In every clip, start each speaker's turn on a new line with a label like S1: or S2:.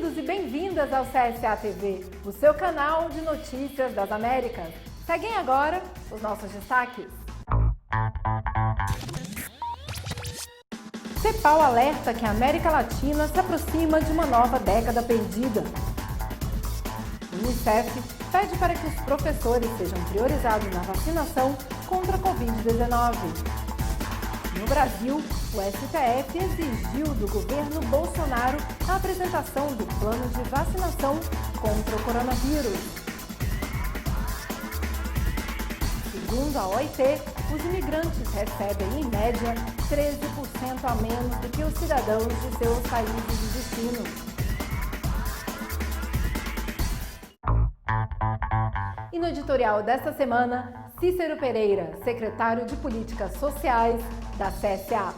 S1: Bem-vindos e bem-vindas ao CSA TV, o seu canal de notícias das Américas. Seguem agora os nossos destaques. CEPAL alerta que a América Latina se aproxima de uma nova década perdida. Unicef pede para que os professores sejam priorizados na vacinação contra a Covid-19. No Brasil, o STF exigiu do governo Bolsonaro a apresentação do plano de vacinação contra o coronavírus. Segundo a OIT, os imigrantes recebem, em média, 13% a menos do que os cidadãos de seus países de destino. E no editorial desta semana, Cícero Pereira, secretário de Políticas Sociais da CSA.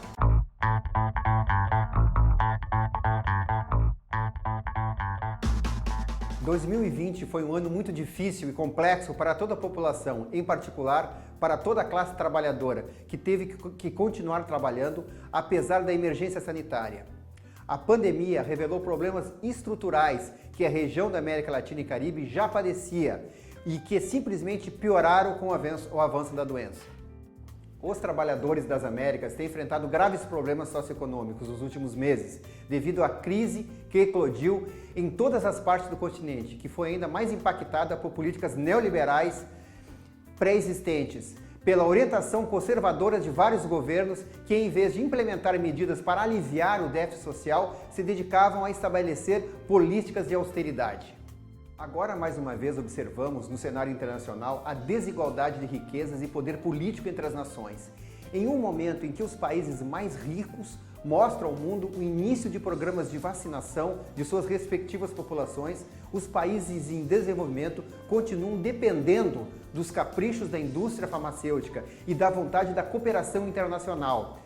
S2: Em 2020 foi um ano muito difícil e complexo para toda a população, em particular para toda a classe trabalhadora, que teve que continuar trabalhando apesar da emergência sanitária. A pandemia revelou problemas estruturais que a região da América Latina e Caribe já padecia e que simplesmente pioraram com o avanço da doença. Os trabalhadores das Américas têm enfrentado graves problemas socioeconômicos nos últimos meses, devido à crise que eclodiu em todas as partes do continente, que foi ainda mais impactada por políticas neoliberais pré-existentes, pela orientação conservadora de vários governos que, em vez de implementar medidas para aliviar o déficit social, se dedicavam a estabelecer políticas de austeridade. Agora, mais uma vez, observamos no cenário internacional a desigualdade de riquezas e poder político entre as nações. Em um momento em que os países mais ricos mostram ao mundo o início de programas de vacinação de suas respectivas populações, os países em desenvolvimento continuam dependendo dos caprichos da indústria farmacêutica e da vontade da cooperação internacional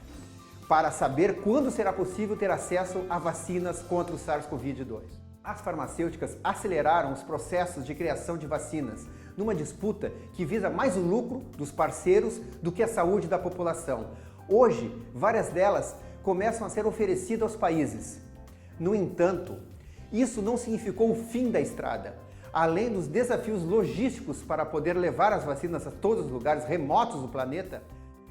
S2: para saber quando será possível ter acesso a vacinas contra o SARS-CoV-2. As farmacêuticas aceleraram os processos de criação de vacinas, numa disputa que visa mais o lucro dos parceiros do que a saúde da população. Hoje, várias delas começam a ser oferecidas aos países. No entanto, isso não significou o fim da estrada. Além dos desafios logísticos para poder levar as vacinas a todos os lugares remotos do planeta,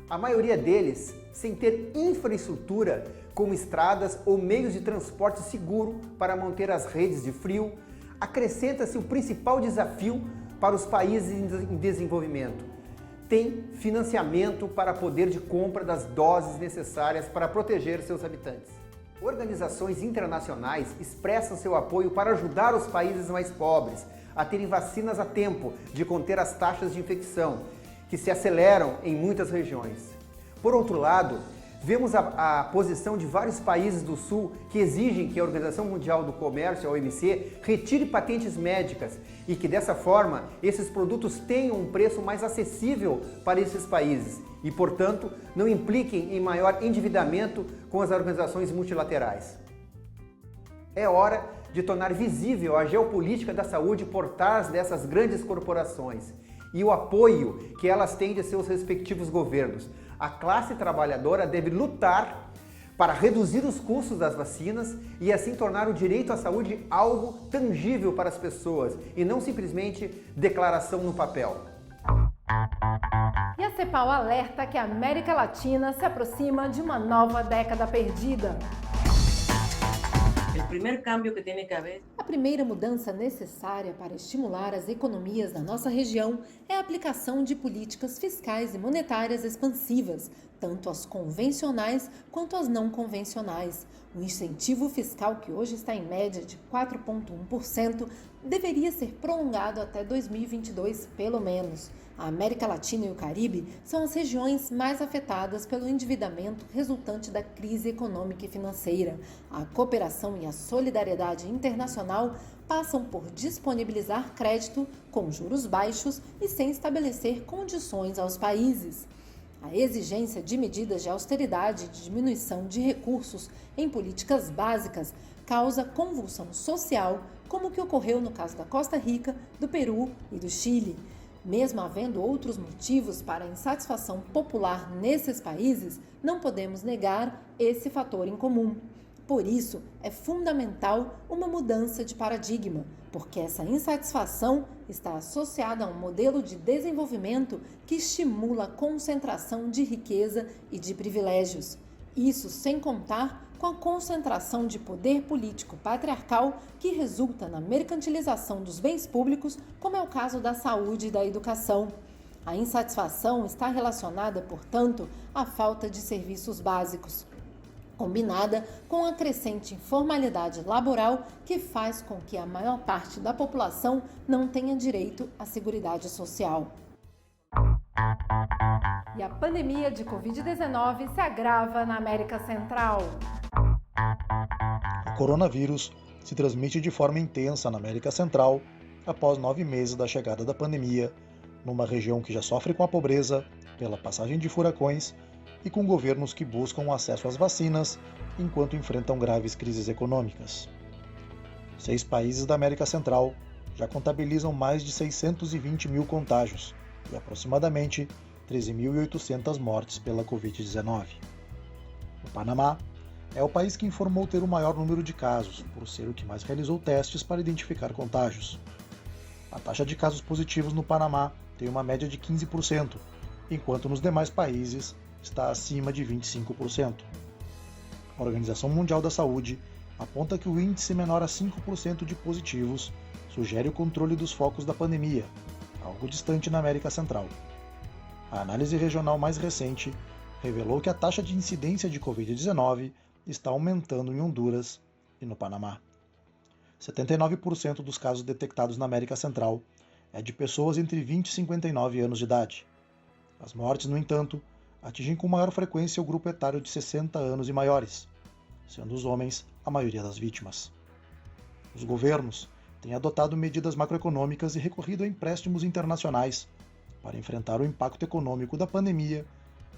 S2: a maioria deles sem ter infraestrutura como estradas ou meios de transporte seguro para manter as redes de frio, acrescenta-se o principal desafio para os países em desenvolvimento. Tem financiamento para poder de compra das doses necessárias para proteger seus habitantes. Organizações internacionais expressam seu apoio para ajudar os países mais pobres a terem vacinas a tempo de conter as taxas de infecção, que se aceleram em muitas regiões. Por outro lado, vemos a posição de vários países do Sul que exigem que a Organização Mundial do Comércio, a OMC, retire patentes médicas e que, dessa forma, esses produtos tenham um preço mais acessível para esses países e, portanto, não impliquem em maior endividamento com as organizações multilaterais. É hora de tornar visível a geopolítica da saúde por trás dessas grandes corporações e o apoio que elas têm de seus respectivos governos. A classe trabalhadora deve lutar para reduzir os custos das vacinas e assim tornar o direito à saúde algo tangível para as pessoas e não simplesmente declaração no papel.
S1: E a CEPAL alerta que a América Latina se aproxima de uma nova década perdida. A primeira mudança necessária para estimular as economias na nossa região é a aplicação de políticas fiscais e monetárias expansivas, tanto as convencionais quanto as não convencionais. O incentivo fiscal, que hoje está em média de 4,1%, deveria ser prolongado até 2022, pelo menos. A América Latina e o Caribe são as regiões mais afetadas pelo endividamento resultante da crise econômica e financeira. A cooperação e a solidariedade internacional passam por disponibilizar crédito com juros baixos e sem estabelecer condições aos países. A exigência de medidas de austeridade e de diminuição de recursos em políticas básicas causa convulsão social, como o que ocorreu no caso da Costa Rica, do Peru e do Chile. Mesmo havendo outros motivos para a insatisfação popular nesses países, não podemos negar esse fator em comum. Por isso, é fundamental uma mudança de paradigma, porque essa insatisfação está associada a um modelo de desenvolvimento que estimula a concentração de riqueza e de privilégios. Isso sem contar com a concentração de poder político patriarcal que resulta na mercantilização dos bens públicos, como é o caso da saúde e da educação. A insatisfação está relacionada, portanto, à falta de serviços básicos, combinada com a crescente informalidade laboral que faz com que a maior parte da população não tenha direito à Seguridade Social. E a pandemia de Covid-19 se agrava na América Central.
S3: O coronavírus se transmite de forma intensa na América Central após 9 meses da chegada da pandemia, numa região que já sofre com a pobreza, pela passagem de furacões e com governos que buscam acesso às vacinas enquanto enfrentam graves crises econômicas. 6 países da América Central já contabilizam mais de 620 mil contágios e aproximadamente 13.800 mortes pela Covid-19. O Panamá é o país que informou ter o maior número de casos, por ser o que mais realizou testes para identificar contágios. A taxa de casos positivos no Panamá tem uma média de 15%, enquanto nos demais países está acima de 25%. A Organização Mundial da Saúde aponta que o índice menor a 5% de positivos sugere o controle dos focos da pandemia, algo distante na América Central. A análise regional mais recente revelou que a taxa de incidência de Covid-19 está aumentando em Honduras e no Panamá. 79% dos casos detectados na América Central é de pessoas entre 20 e 59 anos de idade. As mortes, no entanto, atingem com maior frequência o grupo etário de 60 anos e maiores, sendo os homens a maioria das vítimas. Os governos têm adotado medidas macroeconômicas e recorrido a empréstimos internacionais para enfrentar o impacto econômico da pandemia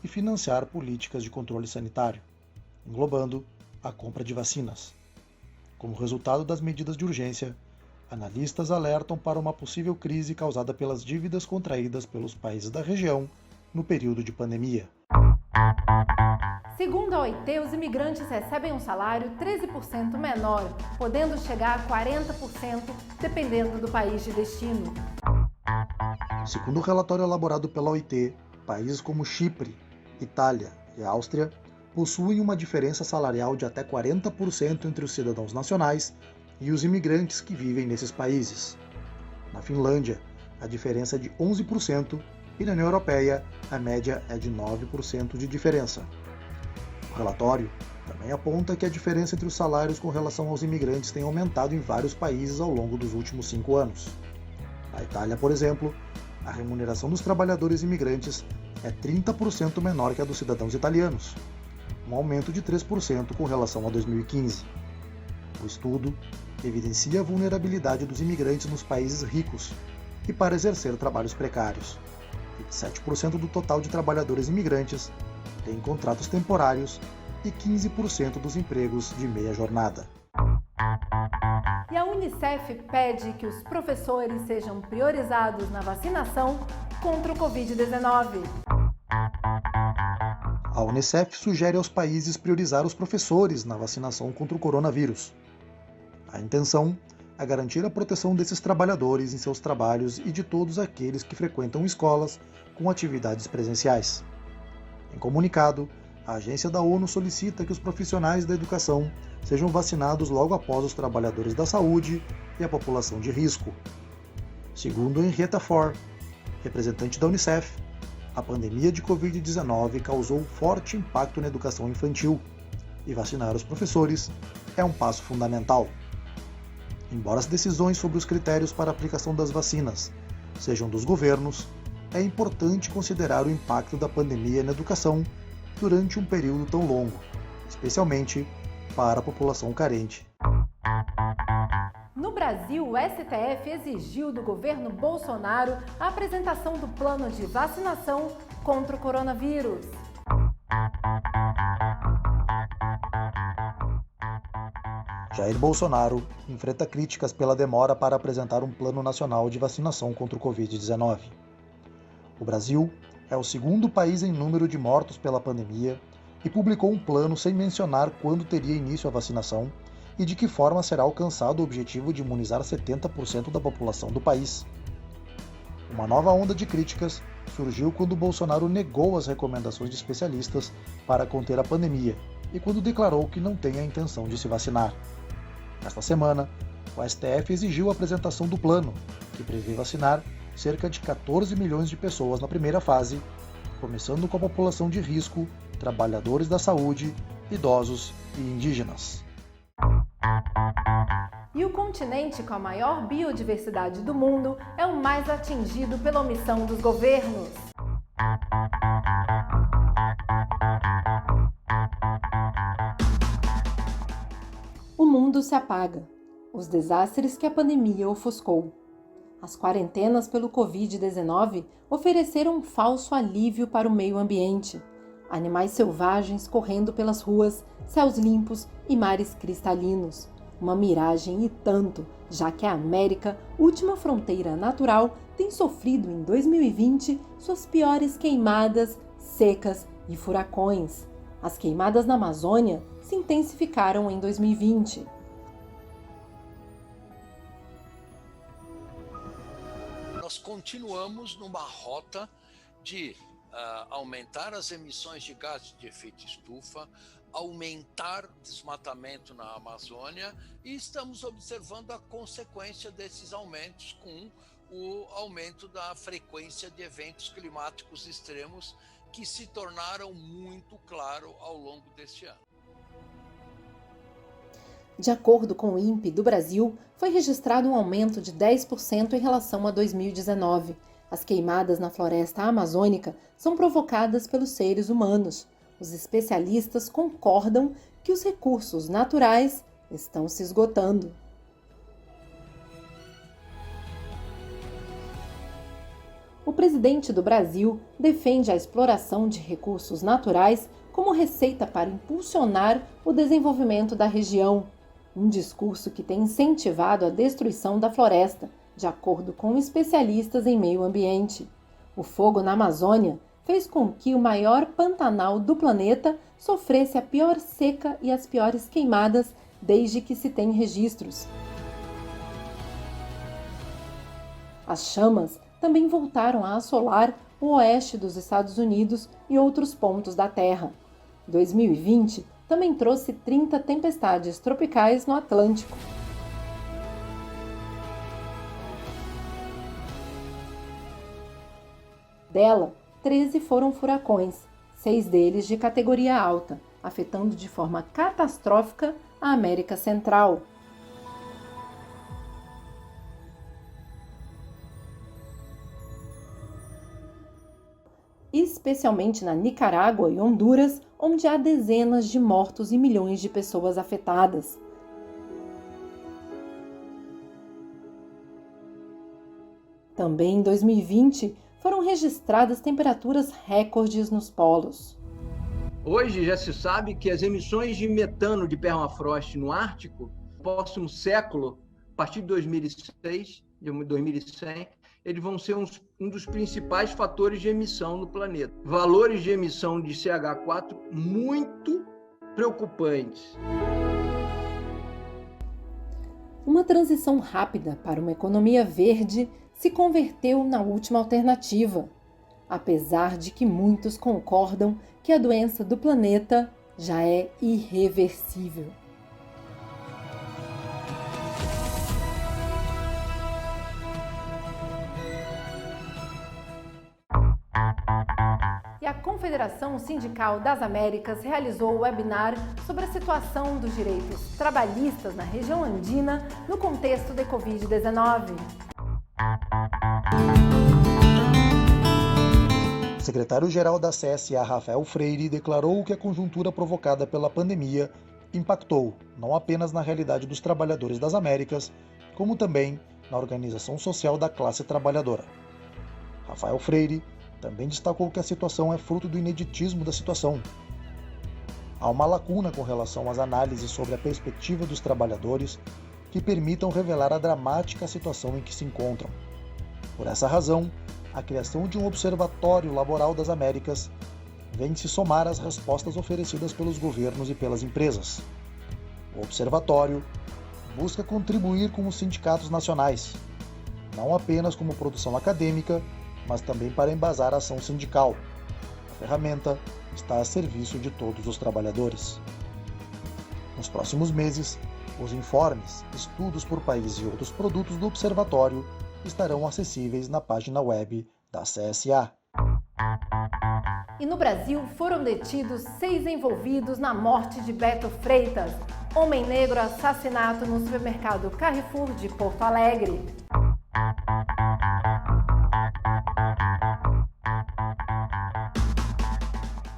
S3: e financiar políticas de controle sanitário, englobando a compra de vacinas. Como resultado das medidas de urgência, analistas alertam para uma possível crise causada pelas dívidas contraídas pelos países da região no período de pandemia.
S1: Segundo a OIT, os imigrantes recebem um salário 13% menor, podendo chegar a 40% dependendo do país de destino.
S3: Segundo o relatório elaborado pela OIT, países como Chipre, Itália e Áustria possuem uma diferença salarial de até 40% entre os cidadãos nacionais e os imigrantes que vivem nesses países. Na Finlândia, a diferença é de 11% e na União Europeia, a média é de 9% de diferença. O relatório também aponta que a diferença entre os salários com relação aos imigrantes tem aumentado em vários países ao longo dos últimos 5 anos. Na Itália, por exemplo, a remuneração dos trabalhadores imigrantes é 30% menor que a dos cidadãos italianos, um aumento de 3% com relação a 2015. O estudo evidencia a vulnerabilidade dos imigrantes nos países ricos e para exercer trabalhos precários. 27% do total de trabalhadores imigrantes têm contratos temporários e 15% dos empregos de meia jornada.
S1: E a Unicef pede que os professores sejam priorizados na vacinação contra o Covid-19.
S3: A Unicef sugere aos países priorizar os professores na vacinação contra o coronavírus. A intenção é garantir a proteção desses trabalhadores em seus trabalhos e de todos aqueles que frequentam escolas com atividades presenciais. Em comunicado, a agência da ONU solicita que os profissionais da educação sejam vacinados logo após os trabalhadores da saúde e a população de risco. Segundo Henrietta Fore, representante da Unicef, a pandemia de Covid-19 causou forte impacto na educação infantil e vacinar os professores é um passo fundamental. Embora as decisões sobre os critérios para a aplicação das vacinas sejam dos governos, é importante considerar o impacto da pandemia na educação durante um período tão longo, especialmente para a população carente.
S1: No Brasil, o STF exigiu do governo Bolsonaro a apresentação do plano de vacinação contra o coronavírus.
S3: Jair Bolsonaro enfrenta críticas pela demora para apresentar um plano nacional de vacinação contra o Covid-19. O Brasil é o segundo país em número de mortos pela pandemia, e publicou um plano sem mencionar quando teria início a vacinação e de que forma será alcançado o objetivo de imunizar 70% da população do país. Uma nova onda de críticas surgiu quando Bolsonaro negou as recomendações de especialistas para conter a pandemia e quando declarou que não tem a intenção de se vacinar. Nesta semana, o STF exigiu a apresentação do plano, que prevê vacinar cerca de 14 milhões de pessoas na primeira fase, começando com a população de risco, trabalhadores da saúde, idosos e indígenas.
S1: E o continente com a maior biodiversidade do mundo é o mais atingido pela omissão dos governos. O mundo se apaga. Os desastres que a pandemia ofuscou. As quarentenas pelo Covid-19 ofereceram um falso alívio para o meio ambiente. Animais selvagens correndo pelas ruas, céus limpos e mares cristalinos. Uma miragem e tanto, já que a América, última fronteira natural, tem sofrido em 2020 suas piores queimadas, secas e furacões. As queimadas na Amazônia se intensificaram em 2020.
S4: Nós continuamos numa rota de aumentar as emissões de gases de efeito estufa, aumentar o desmatamento na Amazônia e estamos observando a consequência desses aumentos com o aumento da frequência de eventos climáticos extremos que se tornaram muito claro ao longo deste ano.
S1: De acordo com o INPE do Brasil, foi registrado um aumento de 10% em relação a 2019. As queimadas na floresta amazônica são provocadas pelos seres humanos. Os especialistas concordam que os recursos naturais estão se esgotando. O presidente do Brasil defende a exploração de recursos naturais como receita para impulsionar o desenvolvimento da região. Um discurso que tem incentivado a destruição da floresta, de acordo com especialistas em meio ambiente. O fogo na Amazônia fez com que o maior pantanal do planeta sofresse a pior seca e as piores queimadas desde que se tem registros. As chamas também voltaram a assolar o oeste dos Estados Unidos e outros pontos da Terra. 2020 também trouxe 30 tempestades tropicais no Atlântico. Dela, 13 foram furacões, 6 deles de categoria alta, afetando de forma catastrófica a América Central. Especialmente na Nicarágua e Honduras, onde há dezenas de mortos e milhões de pessoas afetadas. Também em 2020, foram registradas temperaturas recordes nos polos.
S5: Hoje já se sabe que as emissões de metano de permafrost no Ártico, no próximo século, a partir de 2100, eles vão ser um dos principais fatores de emissão no planeta. Valores de emissão de CH4 muito preocupantes.
S1: Uma transição rápida para uma economia verde se converteu na última alternativa, apesar de que muitos concordam que a doença do planeta já é irreversível. E a Confederação Sindical das Américas realizou o webinar sobre a situação dos direitos trabalhistas na região andina no contexto da Covid-19.
S3: O secretário-geral da CSA, Rafael Freire, declarou que a conjuntura provocada pela pandemia impactou não apenas na realidade dos trabalhadores das Américas, como também na organização social da classe trabalhadora. Rafael Freire também destacou que a situação é fruto do ineditismo da situação. Há uma lacuna com relação às análises sobre a perspectiva dos trabalhadores que permitam revelar a dramática situação em que se encontram. Por essa razão, a criação de um Observatório Laboral das Américas vem se somar às respostas oferecidas pelos governos e pelas empresas. O Observatório busca contribuir com os sindicatos nacionais, não apenas como produção acadêmica, mas também para embasar a ação sindical. A ferramenta está a serviço de todos os trabalhadores. Nos próximos meses, os informes, estudos por país e outros produtos do Observatório estarão acessíveis na página web da CSA.
S1: E no Brasil foram detidos 6 envolvidos na morte de Beto Freitas, homem negro assassinado no supermercado Carrefour de Porto Alegre.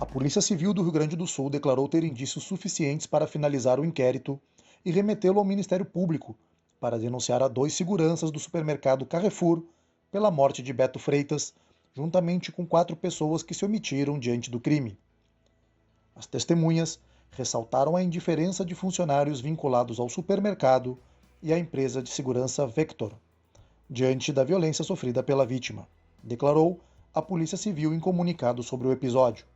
S3: A Polícia Civil do Rio Grande do Sul declarou ter indícios suficientes para finalizar o inquérito e remetê-lo ao Ministério Público para denunciar a 2 seguranças do supermercado Carrefour pela morte de Beto Freitas, juntamente com 4 pessoas que se omitiram diante do crime. As testemunhas ressaltaram a indiferença de funcionários vinculados ao supermercado e à empresa de segurança Vector, diante da violência sofrida pela vítima, declarou a Polícia Civil em comunicado sobre o episódio.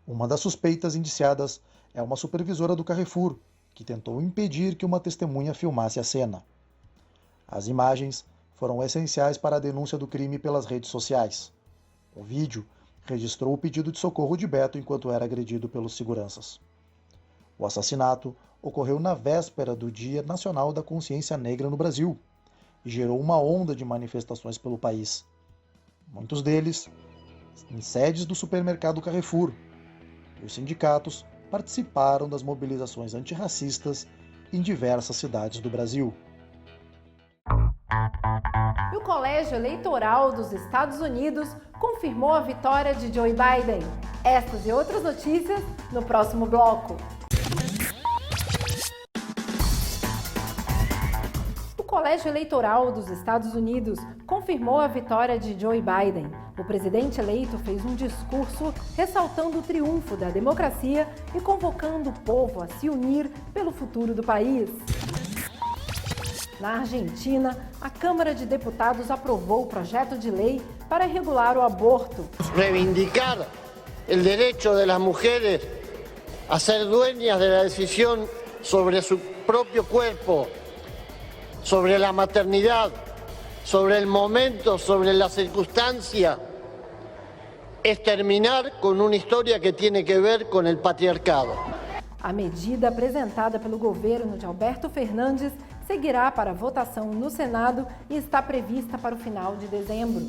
S3: Uma das suspeitas indiciadas é uma supervisora do Carrefour, que tentou impedir que uma testemunha filmasse a cena. As imagens foram essenciais para a denúncia do crime pelas redes sociais. O vídeo registrou o pedido de socorro de Beto enquanto era agredido pelos seguranças. O assassinato ocorreu na véspera do Dia Nacional da Consciência Negra no Brasil e gerou uma onda de manifestações pelo país. Muitos deles em sedes do supermercado Carrefour. E os sindicatos participaram das mobilizações antirracistas em diversas cidades do Brasil.
S1: E o Colégio Eleitoral dos Estados Unidos confirmou a vitória de Joe Biden. Essas e outras notícias no próximo bloco. O Colégio Eleitoral dos Estados Unidos confirmou a vitória de Joe Biden. O presidente eleito fez um discurso ressaltando o triunfo da democracia e convocando o povo a se unir pelo futuro do país. Na Argentina, a Câmara de Deputados aprovou o projeto de lei para regular o aborto.
S6: Reivindicar o direito das mulheres a ser dueñas da decisão sobre seu próprio corpo, sobre a maternidade, sobre o momento, sobre a circunstância, é terminar com uma história que tem que ver com o patriarcado.
S1: A medida apresentada pelo governo de Alberto Fernandes seguirá para votação no Senado e está prevista para o final de dezembro.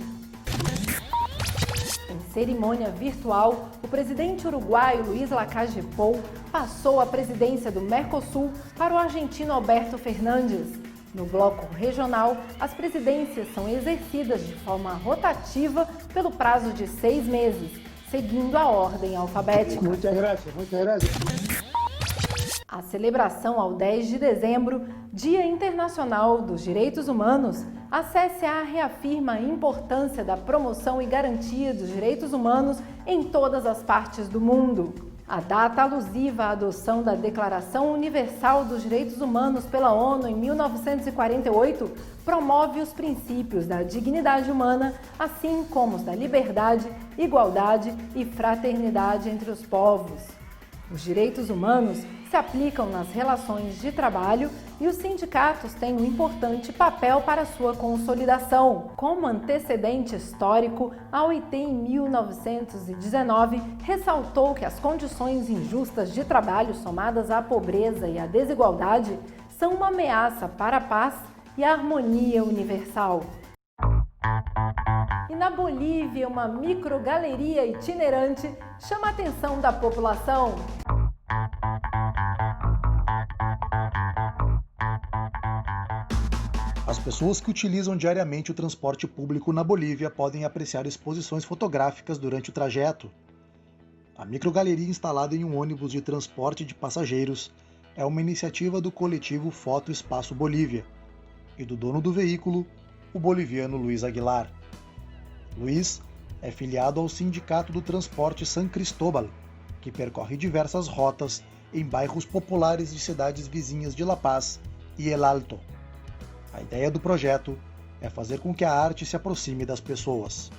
S1: Em cerimônia virtual, o presidente uruguaio Luiz Lacalle Pou passou a presidência do Mercosul para o argentino Alberto Fernandes. No bloco regional, as presidências são exercidas de forma rotativa pelo prazo de 6 meses, seguindo a ordem alfabética.
S7: Muchas gracias.
S1: A celebração ao 10 de dezembro, Dia Internacional dos Direitos Humanos, a CSA reafirma a importância da promoção e garantia dos direitos humanos em todas as partes do mundo. A data alusiva à adoção da Declaração Universal dos Direitos Humanos pela ONU em 1948 promove os princípios da dignidade humana, assim como os da liberdade, igualdade e fraternidade entre os povos. Os direitos humanos se aplicam nas relações de trabalho e os sindicatos têm um importante papel para sua consolidação. Como antecedente histórico, a OIT em 1919 ressaltou que as condições injustas de trabalho somadas à pobreza e à desigualdade são uma ameaça para a paz e a harmonia universal. E na Bolívia, uma microgaleria itinerante chama a atenção da população.
S3: As pessoas que utilizam diariamente o transporte público na Bolívia podem apreciar exposições fotográficas durante o trajeto. A microgaleria instalada em um ônibus de transporte de passageiros é uma iniciativa do coletivo Foto Espaço Bolívia e do dono do veículo, o boliviano Luiz Aguilar. Luiz é filiado ao Sindicato do Transporte San Cristóbal, que percorre diversas rotas em bairros populares de cidades vizinhas de La Paz e El Alto. A ideia do projeto é fazer com que a arte se aproxime das pessoas.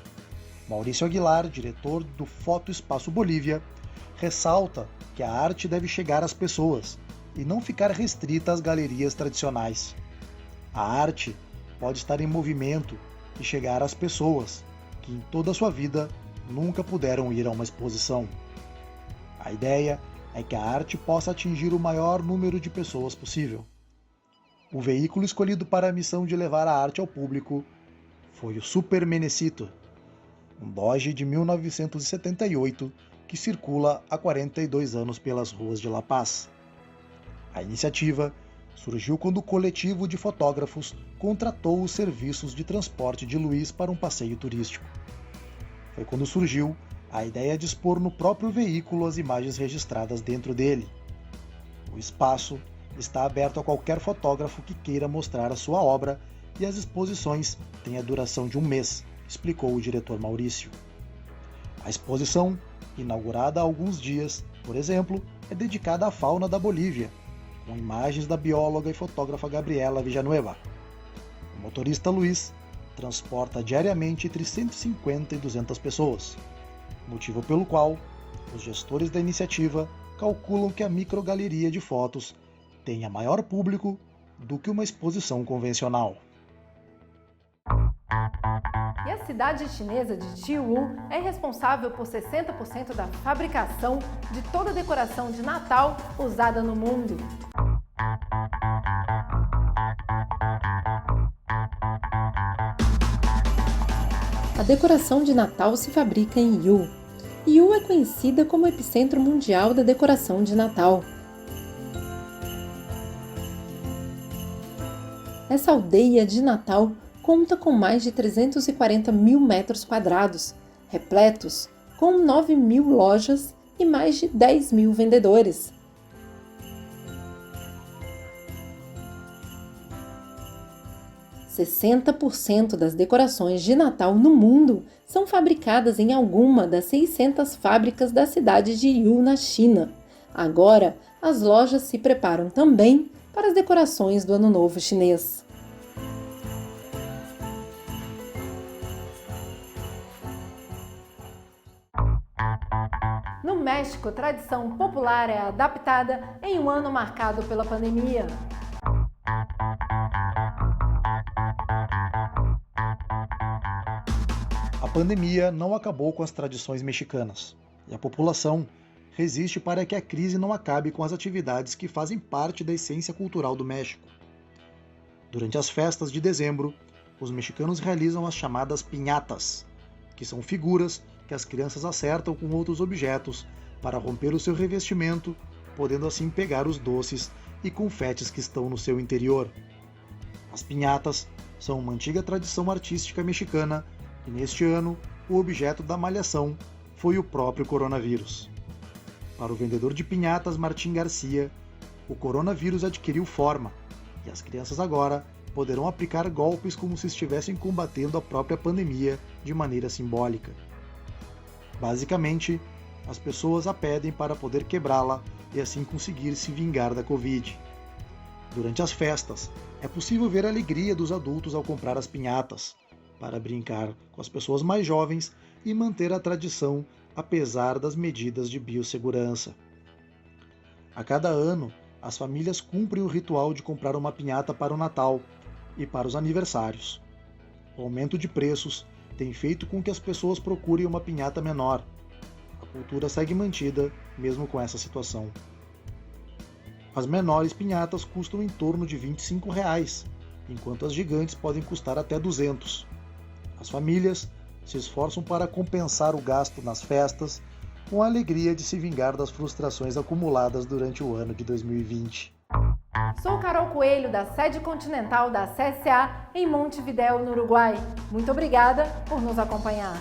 S3: Maurício Aguilar, diretor do Foto Espaço Bolívia, ressalta que a arte deve chegar às pessoas e não ficar restrita às galerias tradicionais. A arte pode estar em movimento e chegar às pessoas que em toda a sua vida nunca puderam ir a uma exposição. A ideia é que a arte possa atingir o maior número de pessoas possível. O veículo escolhido para a missão de levar a arte ao público foi o Super Menecito, um Dodge de 1978 que circula há 42 anos pelas ruas de La Paz. A iniciativa surgiu quando o coletivo de fotógrafos contratou os serviços de transporte de Luiz para um passeio turístico. Foi quando surgiu a ideia de expor no próprio veículo as imagens registradas dentro dele. O espaço está aberto a qualquer fotógrafo que queira mostrar a sua obra e as exposições têm a duração de um mês, explicou o diretor Maurício. A exposição, inaugurada há alguns dias, por exemplo, é dedicada à fauna da Bolívia, com imagens da bióloga e fotógrafa Gabriela Villanueva. O motorista Luiz transporta diariamente entre 150 e 200 pessoas, motivo pelo qual os gestores da iniciativa calculam que a microgaleria de fotos tenha maior público do que uma exposição convencional.
S1: E a cidade chinesa de Chiwu é responsável por 60% da fabricação de toda a decoração de Natal usada no mundo. A decoração de Natal se fabrica em Yiwu. Yiwu é conhecida como o epicentro mundial da decoração de Natal. Essa aldeia de Natal conta com mais de 340 mil metros quadrados, repletos com 9 mil lojas e mais de 10 mil vendedores. – 60% das decorações de Natal no mundo são fabricadas em alguma das 600 fábricas da cidade de Yiwu, na China. Agora, as lojas se preparam também para as decorações do Ano Novo chinês. No México, a tradição popular é adaptada em um ano marcado pela pandemia.
S3: A pandemia não acabou com as tradições mexicanas, e a população resiste para que a crise não acabe com as atividades que fazem parte da essência cultural do México. Durante as festas de dezembro, os mexicanos realizam as chamadas piñatas, que são figuras que as crianças acertam com outros objetos para romper o seu revestimento, podendo assim pegar os doces e confetes que estão no seu interior. As piñatas são uma antiga tradição artística mexicana e neste ano o objeto da malhação foi o próprio coronavírus. Para o vendedor de piñatas Martim Garcia, o coronavírus adquiriu forma e as crianças agora poderão aplicar golpes como se estivessem combatendo a própria pandemia de maneira simbólica. Basicamente, as pessoas a pedem para poder quebrá-la e assim conseguir se vingar da Covid. Durante as festas, é possível ver a alegria dos adultos ao comprar as piñatas, para brincar com as pessoas mais jovens e manter a tradição apesar das medidas de biossegurança. A cada ano, as famílias cumprem o ritual de comprar uma piñata para o Natal e para os aniversários. O aumento de preços tem feito com que as pessoas procurem uma piñata menor. A cultura segue mantida, mesmo com essa situação. As menores piñatas custam em torno de R$ 25,00, enquanto as gigantes podem custar até R$ 200. As famílias se esforçam para compensar o gasto nas festas, com a alegria de se vingar das frustrações acumuladas durante o ano de 2020.
S1: Sou Carol Coelho, da sede continental da CSA em Montevidéu, no Uruguai. Muito obrigada por nos acompanhar.